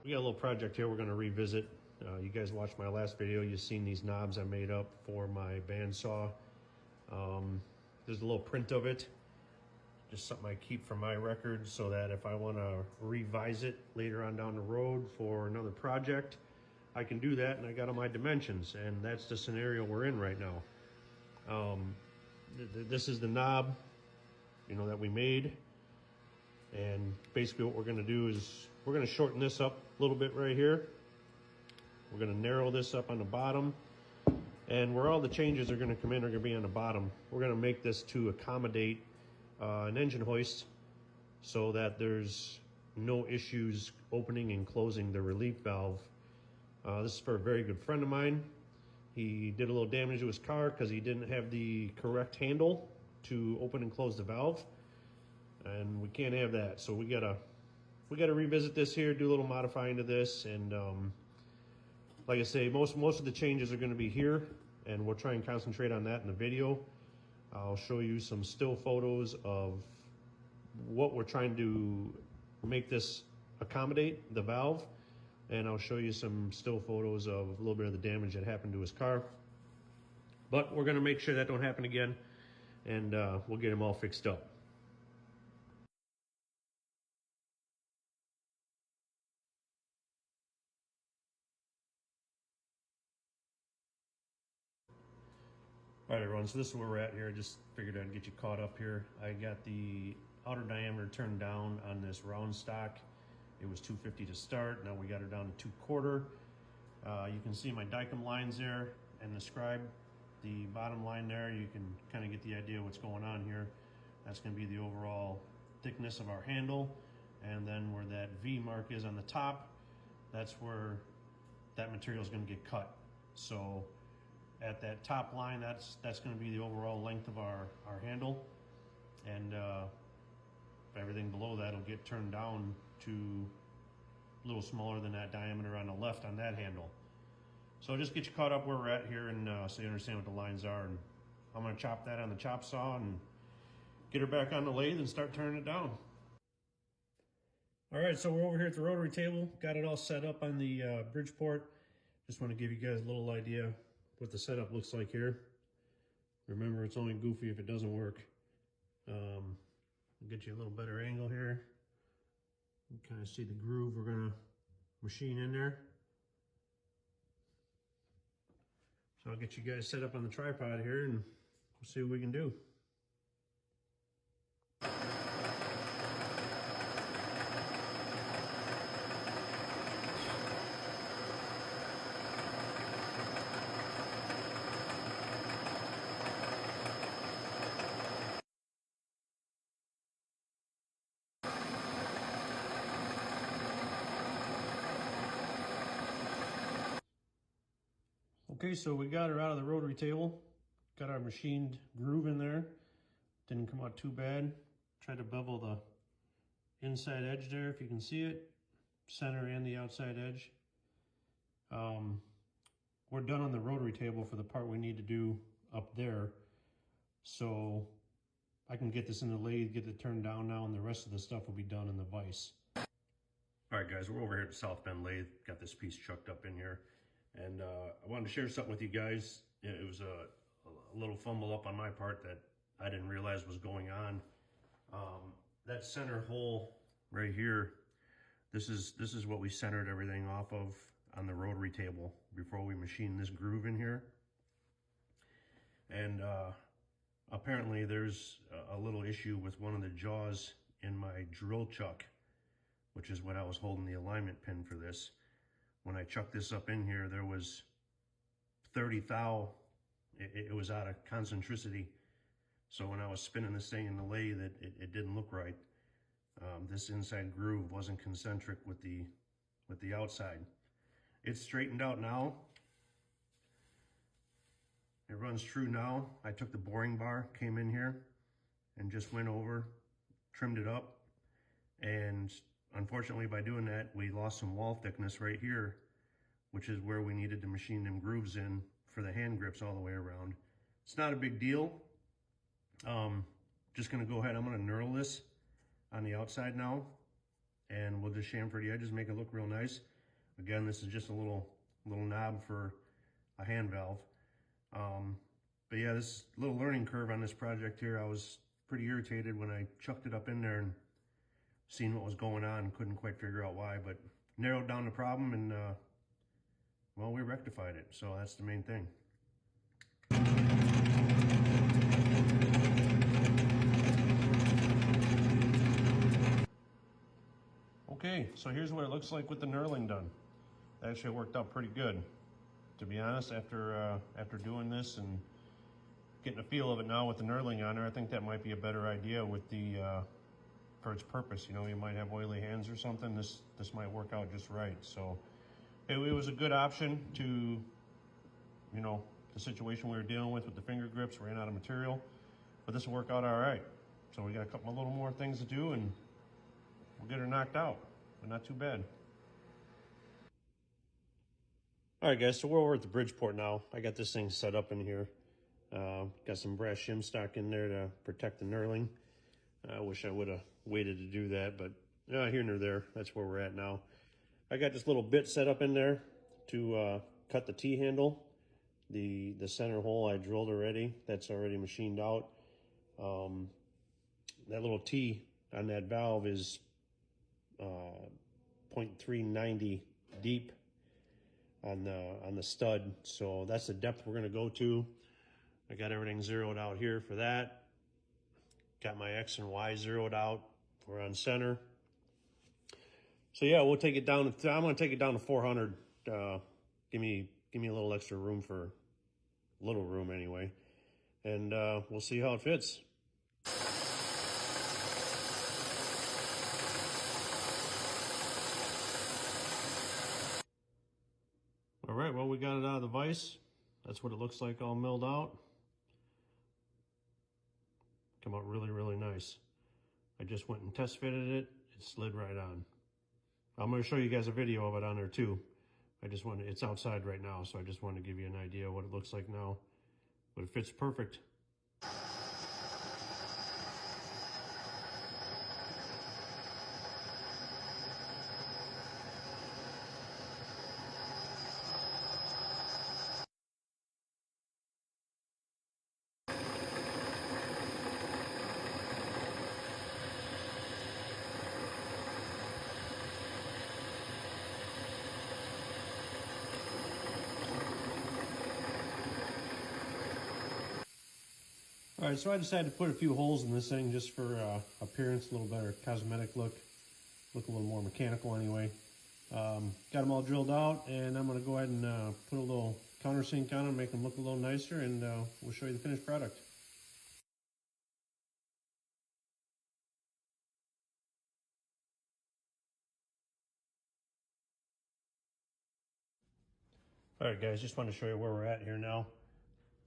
We got a little project here we're going to revisit. You guys watched my last video. You've seen these knobs I made up for my bandsaw. There's a little print of it. Just something I keep for my records so that if I want to revise it later on down the road for another project, I can do that, and I got all my dimensions, and that's the scenario we're in right now. This is the knob, that we made. And basically what we're going to do is we're going to shorten this up a little bit right here. We're going to narrow this up on the bottom. And where all the changes are going to come in are going to be on the bottom. We're going to make this to accommodate an engine hoist so that there's no issues opening and closing the relief valve. This is for a very good friend of mine. He did a little damage to his car because he didn't have the correct handle to open and close the valve. And we can't have that, so we gotta revisit this here, do a little modifying to this, and like I say, most of the changes are going to be here, and we'll try and concentrate on that in the video. I'll show you some still photos of what we're trying to make this accommodate the valve, and I'll show you some still photos of a little bit of the damage that happened to his car. But we're going to make sure that don't happen again, and we'll get him all fixed up. All right, everyone, so this is where we're at here. I just figured I'd get you caught up here. I got the outer diameter turned down on this round stock. It was 250 to start. Now we got her down to 2/4. You can see my Dicom lines there and the scribe. The bottom line there, you can kind of get the idea of what's going on here. That's going to be the overall thickness of our handle. And then where that V mark is on the top, that's where that material is going to get cut. So at that top line, that's going to be the overall length of our handle, and everything below that will get turned down to a little smaller than that diameter on the left on that handle. So just get you caught up where we're at here, and so you understand what the lines are. And I'm going to chop that on the chop saw and get her back on the lathe and start turning it down. All right, so we're over here at the rotary table, got it all set up on the Bridgeport. Just want to give you guys a little idea what the setup looks like here. Remember, it's only goofy if it doesn't work. I'll get you a little better angle here. You kind of see the groove we're gonna machine in there. So I'll get you guys set up on the tripod here and we'll see what we can do. Okay, so we got her out of the rotary table, got our machined groove in there. Didn't come out too bad. Tried to bevel the inside edge there, if you can see it, center and the outside edge. We're done on the rotary table for the part we need to do up there. So I can get this in the lathe, get it turned down now, and the rest of the stuff will be done in the vise. All right, guys, we're over here at the South Bend lathe. Got this piece chucked up in here. And I wanted to share something with you guys. It was a little fumble up on my part that I didn't realize was going on. That center hole right here, this is what we centered everything off of on the rotary table before we machined this groove in here. And apparently there's a little issue with one of the jaws in my drill chuck, which is what I was holding the alignment pin for this. When I chucked this up in here, there was 30 thou. It was out of concentricity. So when I was spinning this thing in the lathe, it didn't look right. This inside groove wasn't concentric with the outside. It's straightened out now. It runs true now. I took the boring bar, came in here, and just went over, trimmed it up, and unfortunately, by doing that, we lost some wall thickness right here, which is where we needed to machine them grooves in for the hand grips all the way around. It's not a big deal. Just gonna go ahead, I'm gonna knurl this on the outside now, and we'll just chamfer the edges, make it look real nice. Again, this is just a little knob for a hand valve. But yeah, this little learning curve on this project here. I was pretty irritated when I chucked it up in there and seen what was going on. Couldn't quite figure out why, but narrowed down the problem, and well, we rectified it. So that's the main thing. Okay, so here's what it looks like with the knurling done. Actually, it worked out pretty good, to be honest. After doing this and getting a feel of it now with the knurling on there, I think that might be a better idea with the for its purpose. You know, you might have oily hands or something. This might work out just right. So it was a good option to, you know, the situation we were dealing with the finger grips. Ran out of material, but this will work out all right. So we got a little more things to do, and we'll get her knocked out, but not too bad. All right, guys, so we're over at the Bridgeport now. I got this thing set up in here. Got some brass shim stock in there to protect the knurling. I wish I would have waited to do that, but here nor there. That's where we're at now. I got this little bit set up in there to cut the T-handle. The center hole I drilled already. That's already machined out. That little T on that valve is 0.390 deep on the stud, so that's the depth we're going to go to. I got everything zeroed out here for that. Got my X and Y zeroed out. We're on center. So yeah, we'll take it down. I'm going to take it down to 400. Give me a little extra room for little room anyway, and we'll see how it fits. All right, well, we got it out of the vise. That's what it looks like all milled out. Come out really, really nice. I just went and test fitted it. It slid right on. I'm going to show you guys a video of it on there too. It's outside right now, so I just wanted to give you an idea of what it looks like now. But it fits perfect. All right, so I decided to put a few holes in this thing just for appearance, a little better cosmetic look a little more mechanical anyway. Got them all drilled out, and I'm going to go ahead and put a little countersink on them, make them look a little nicer, and we'll show you the finished product. All right, guys, just want to show you where we're at here now.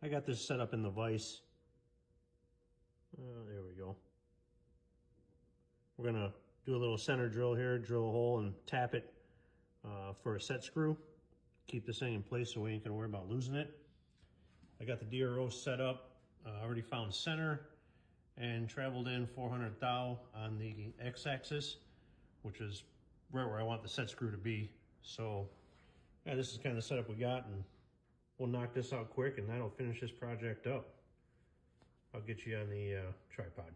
I got this set up in the vise. There we go. We're gonna do a little center drill here, drill a hole and tap it for a set screw. Keep this thing in place so we ain't gonna worry about losing it. I got the DRO set up, already found center, and traveled in 400 thou on the x-axis, which is right where I want the set screw to be. So yeah, this is kind of the setup we got, and we'll knock this out quick, and that'll finish this project up. I'll get you on the tripod.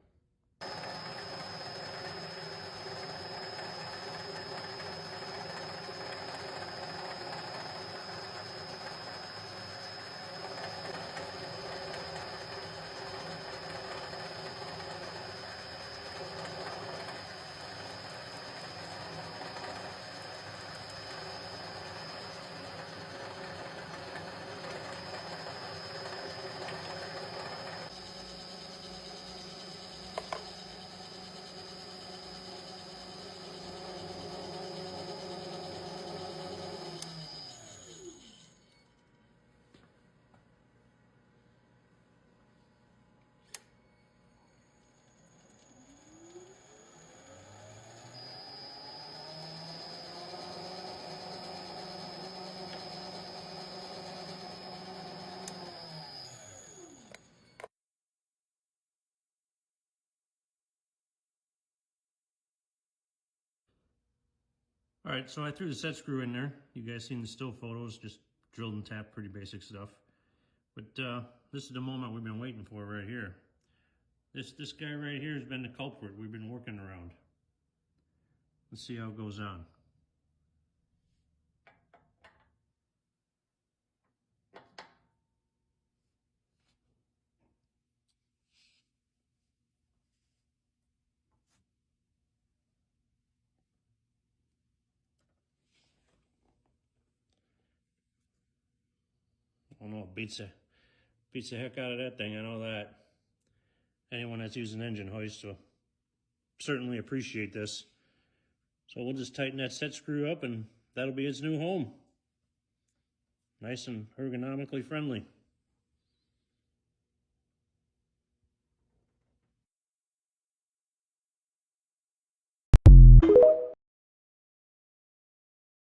All right, so I threw the set screw in there. You guys seen the still photos, just drilled and tapped, pretty basic stuff. But this is the moment we've been waiting for right here. This guy right here has been the culprit we've been working around. Let's see how it goes on. I don't know, it beats the heck out of that thing, I know that. Anyone that's using engine hoist will certainly appreciate this. So we'll just tighten that set screw up and that'll be its new home. Nice and ergonomically friendly.